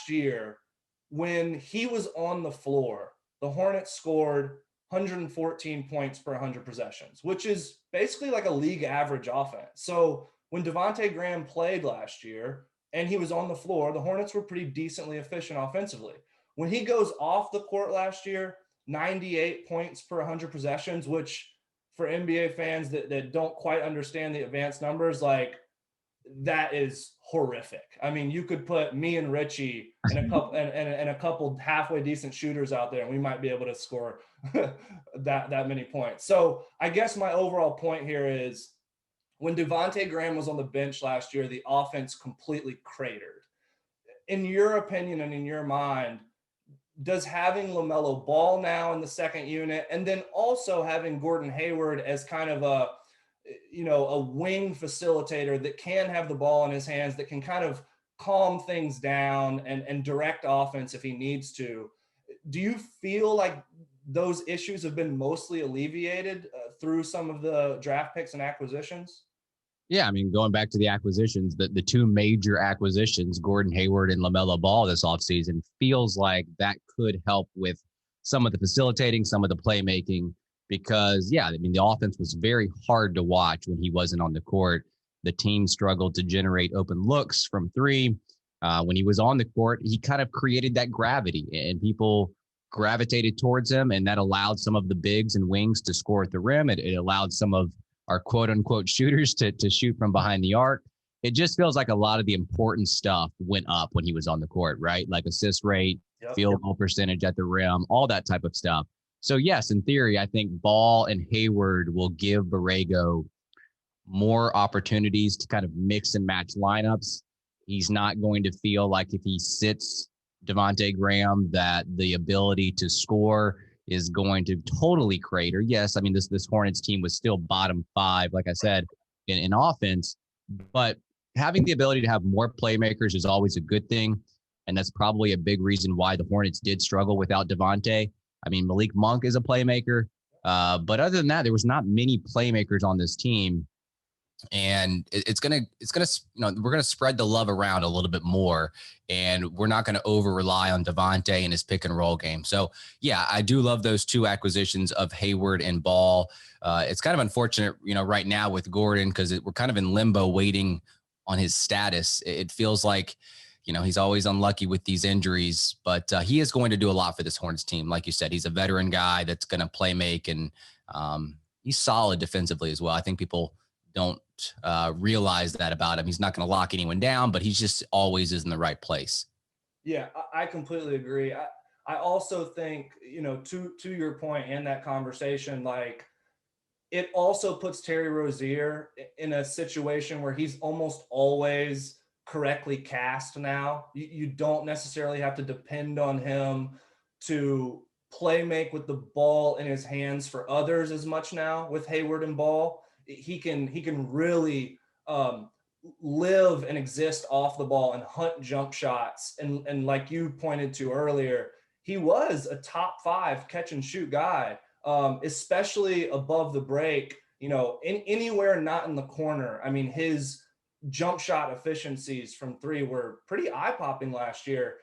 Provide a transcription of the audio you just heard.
last year, when he was on the floor, the Hornets scored 114 points per 100 possessions, which is basically like a league average offense. So when Devonte Graham played last year and he was on the floor, the Hornets were pretty decently efficient offensively. When he goes off the court last year, 98 points per 100 possessions, which for NBA fans that don't quite understand the advanced numbers, like that is horrific. I mean, you could put me and Richie and a couple halfway decent shooters out there, and we might be able to score that many points. So I guess my overall point here is when Devonte Graham was on the bench last year, the offense completely cratered. In your opinion and in your mind, does having LaMelo Ball now in the second unit, and then also having Gordon Hayward as kind of a wing facilitator that can have the ball in his hands, that can kind of calm things down and direct offense if he needs to, do you feel like those issues have been mostly alleviated through some of the draft picks and acquisitions? Yeah, I mean, going back to the acquisitions, the two major acquisitions, Gordon Hayward and LaMelo Ball this offseason, feels like that could help with some of the facilitating, some of the playmaking, because, yeah, I mean, the offense was very hard to watch when he wasn't on the court. The team struggled to generate open looks from three. When he was on the court, he kind of created that gravity, and people gravitated towards him, and that allowed some of the bigs and wings to score at the rim. It allowed some of our quote unquote shooters to shoot from behind the arc. It just feels like a lot of the important stuff went up when he was on the court, right? Like assist rate, field goal percentage at the rim, all that type of stuff. So yes, in theory, I think Ball and Hayward will give Borrego more opportunities to kind of mix and match lineups. He's not going to feel like if he sits Devonte Graham that the ability to score is going to totally crater. Yes, I mean, this Hornets team was still bottom five, like I said, in offense, but having the ability to have more playmakers is always a good thing, and that's probably a big reason why the Hornets did struggle without Devonte. I mean, Malik Monk is a playmaker, but other than that, there was not many playmakers on this team. And it's gonna, we're gonna spread the love around a little bit more, and we're not gonna over rely on Devonte and his pick and roll game. So yeah, I do love those two acquisitions of Hayward and Ball. It's kind of unfortunate, right now with Gordon, because we're kind of in limbo waiting on his status. It feels like, he's always unlucky with these injuries, but he is going to do a lot for this Hornets team. Like you said, he's a veteran guy that's going to play make, and he's solid defensively as well. I think people don't realize that about him. He's not going to lock anyone down, but he's just always is in the right place. Yeah, I completely agree. I also think, to your point in that conversation, like it also puts Terry Rozier in a situation where he's almost always correctly cast now. You don't necessarily have to depend on him to play make with the ball in his hands for others as much now with Hayward and Ball. He can really live and exist off the ball and hunt jump shots. And like you pointed to earlier, he was a top 5 catch and shoot guy, especially above the break, anywhere not in the corner. I mean, his jump shot efficiencies from three were pretty eye-popping last year.